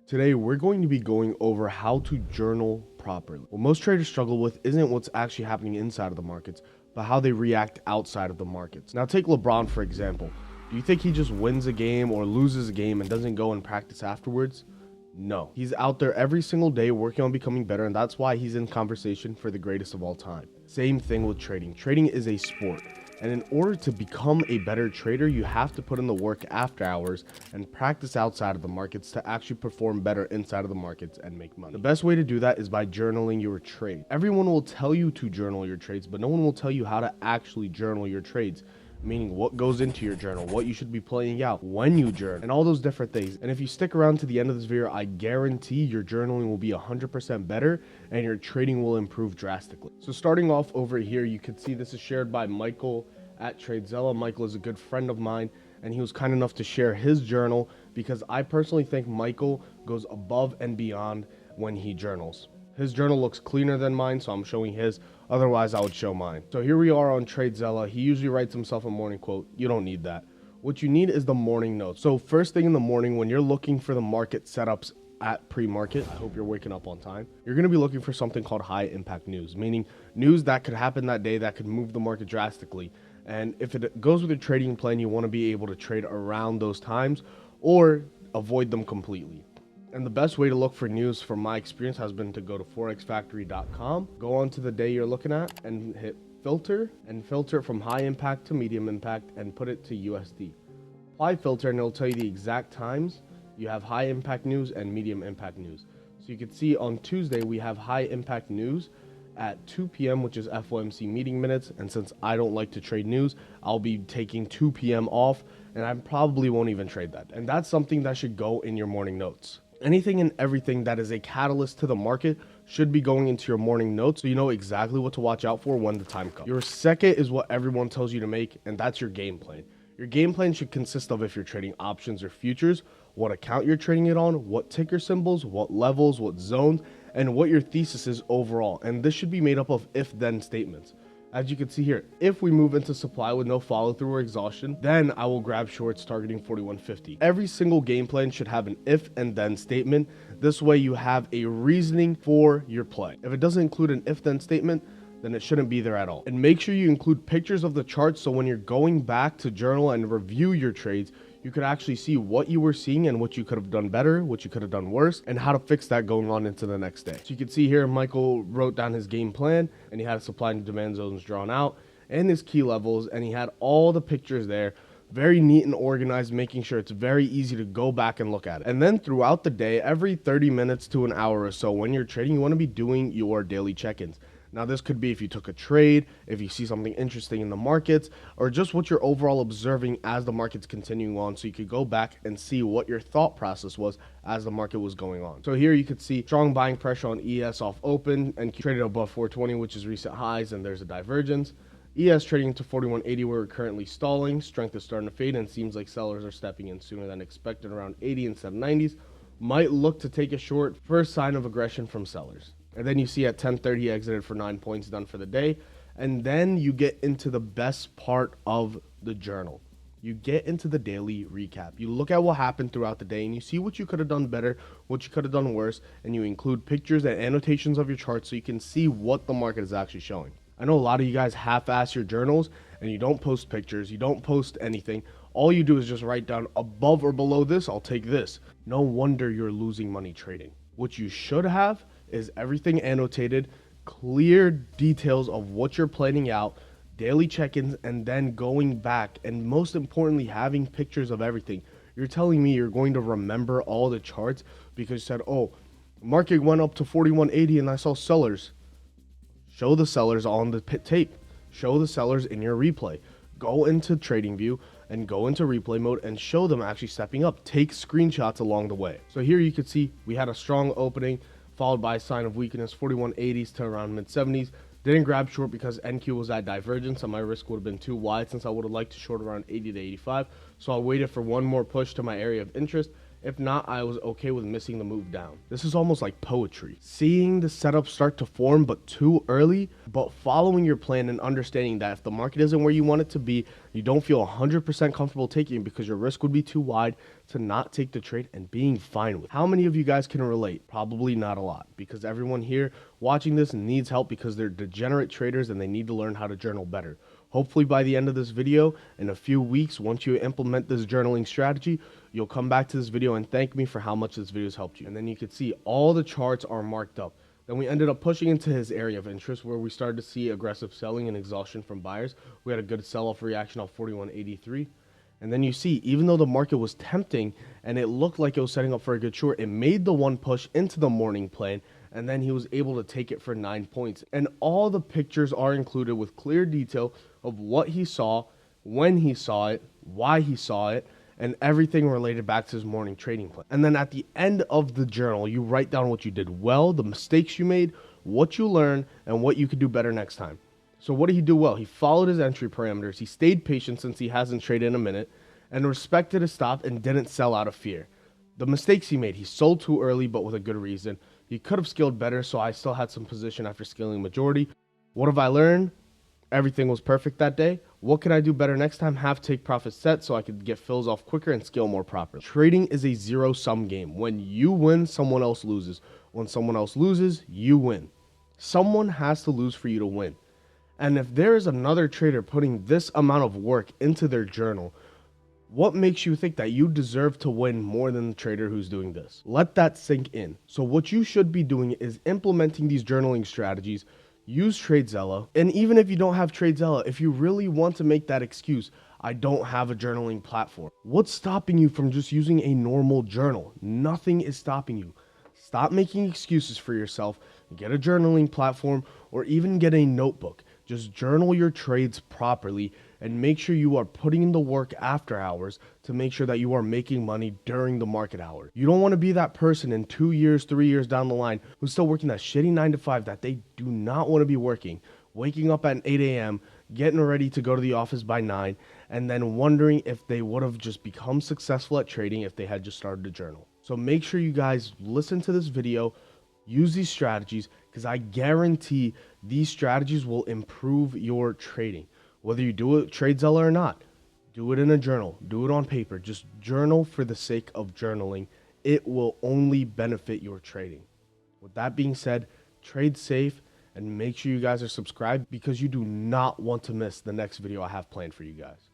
Today, we're going to be going over how to journal properly. What most traders struggle with isn't what's actually happening inside of the markets, but how they react outside of the markets. Now, take LeBron, for example. Do you think he just wins a game or loses a game and doesn't go and practice afterwards? No. He's out there every single day working on becoming better, and that's why he's in conversation for the greatest of all time. Same thing with trading. Trading is a sport. And in order to become a better trader, you have to put in the work after hours and practice outside of the markets to actually perform better inside of the markets and make money. The best way to do that is by journaling your trade. Everyone will tell you to journal your trades, but no one will tell you how to actually journal your trades. Meaning what goes into your journal, what you should be playing out, when you journal, and all those different things. And if you stick around to the end of this video, I guarantee your journaling will be 100% better and your trading will improve drastically. So starting off over here, you can see this is shared by Michael at TradeZella. Michael is a good friend of mine, and he was kind enough to share his journal because I personally think Michael goes above and beyond when he journals. His journal looks cleaner than mine, so I'm showing his. Otherwise, I would show mine. So here we are on TradeZella. He usually writes himself a morning quote. You don't need that. What you need is the morning notes. So first thing in the morning, when you're looking for the market setups at pre-market, I hope you're waking up on time, you're going to be looking for something called high impact news, meaning news that could happen that day that could move the market drastically. And if it goes with your trading plan, you want to be able to trade around those times or avoid them completely. And the best way to look for news from my experience has been to go to forexfactory.com, go on to the day you're looking at and hit filter and filter from high impact to medium impact and put it to USD. Apply filter and it'll tell you the exact times you have high impact news and medium impact news. So you can see on Tuesday we have high impact news at 2 p.m., which is FOMC meeting minutes. And since I don't like to trade news, I'll be taking 2 p.m. off and I probably won't even trade that. And that's something that should go in your morning notes. Anything and everything that is a catalyst to the market should be going into your morning notes so you know exactly what to watch out for when the time comes. Your second is what everyone tells you to make, and that's your game plan. Your game plan should consist of, if you're trading options or futures, what account you're trading it on, what ticker symbols, what levels, what zones, and what your thesis is overall. And this should be made up of if-then statements. As you can see here, if we move into supply with no follow through or exhaustion, then I will grab shorts targeting 4150. Every single game plan should have an if and then statement. This way you have a reasoning for your play. If it doesn't include an if then statement, then it shouldn't be there at all. And make sure you include pictures of the charts so when you're going back to journal and review your trades, you could actually see what you were seeing and what you could have done better, what you could have done worse, and how to fix that going on into the next day. So you can see here, Michael wrote down his game plan, and he had supply and demand zones drawn out, and his key levels, and he had all the pictures there, very neat and organized, making sure it's very easy to go back and look at it. And then throughout the day, every 30 minutes to an hour or so, when you're trading, you want to be doing your daily check-ins. Now, this could be if you took a trade, if you see something interesting in the markets, or just what you're overall observing as the market's continuing on, so you could go back and see what your thought process was as the market was going on. So here you could see strong buying pressure on ES off open and traded above 420, which is recent highs, and there's a divergence. ES trading to 4180 where we're currently stalling. Strength is starting to fade and seems like sellers are stepping in sooner than expected around 80 and 790s. Might look to take a short, first sign of aggression from sellers. And then you see at 10:30 he exited for 9 points, done for the day. And then you get into the best part of the journal. You get into the daily recap. You look at what happened throughout the day and you see what you could have done better, what you could have done worse, and you include pictures and annotations of your chart so you can see what the market is actually showing. I know a lot of you guys half-ass your journals and you don't post pictures, you don't post anything. All you do is just write down above or below this, I'll take this. No wonder you're losing money trading. What you should have is everything annotated, clear details of what you're planning out, daily check-ins, and then going back, and most importantly, having pictures of everything. You're telling me you're going to remember all the charts because you said, oh, market went up to 4180 and I saw sellers. Show the sellers on the tape. Show the sellers in your replay. Go into TradingView and go into replay mode and show them actually stepping up. Take screenshots along the way. So here you can see we had a strong opening followed by a sign of weakness, 4180s to around mid 70s. Didn't grab short because NQ was at divergence and my risk would have been too wide since I would have liked to short around 80 to 85. So I waited for one more push to my area of interest, If not, I was okay with missing the move down. This is almost like poetry. Seeing the setup start to form but too early, but following your plan and understanding that if the market isn't where you want it to be, you don't feel 100% comfortable taking it because your risk would be too wide to not take the trade and being fine with it. How many of you guys can relate? Probably not a lot, because everyone here watching this needs help because they're degenerate traders and they need to learn how to journal better. Hopefully by the end of this video, in a few weeks, once you implement this journaling strategy, you'll come back to this video and thank me for how much this video has helped you. And then you can see all the charts are marked up. Then we ended up pushing into his area of interest where we started to see aggressive selling and exhaustion from buyers. We had a good sell-off reaction off 41.83. And then you see, even though the market was tempting and it looked like it was setting up for a good short, it made the one push into the morning plan, and then he was able to take it for 9 points. And all the pictures are included with clear detail of what he saw, when he saw it, why he saw it, and everything related back to his morning trading plan. And then at the end of the journal, you write down what you did well, the mistakes you made, what you learned, and what you could do better next time. So what did he do well? He followed his entry parameters. He stayed patient since he hasn't traded in a minute, and respected his stop and didn't sell out of fear. The mistakes he made, he sold too early but with a good reason. He could have scaled better, so I still had some position after scaling majority. What have I learned? Everything was perfect that day. What can I do better next time? Have take profit set so I could get fills off quicker and scale more properly. Trading is a zero-sum game. When you win, someone else loses. When someone else loses, you win. Someone has to lose for you to win. And if there is another trader putting this amount of work into their journal, what makes you think that you deserve to win more than the trader who's doing this? Let that sink in. So what you should be doing is implementing these journaling strategies. Use TradeZella. And even if you don't have TradeZella, if you really want to make that excuse, I don't have a journaling platform, what's stopping you from just using a normal journal? Nothing is stopping you. Stop making excuses for yourself. Get a journaling platform or even get a notebook. Just journal your trades properly and make sure you are putting in the work after hours to make sure that you are making money during the market hour. You don't want to be that person in 2 years, 3 years down the line who's still working that shitty 9 to 5 that they do not want to be working, waking up at 8 a.m., getting ready to go to the office by 9, and then wondering if they would have just become successful at trading if they had just started to journal. So make sure you guys listen to this video, use these strategies, because I guarantee these strategies will improve your trading. Whether you do it TradeZella or not, do it in a journal, do it on paper. Just journal for the sake of journaling. It will only benefit your trading. With that being said, trade safe and make sure you guys are subscribed because you do not want to miss the next video I have planned for you guys.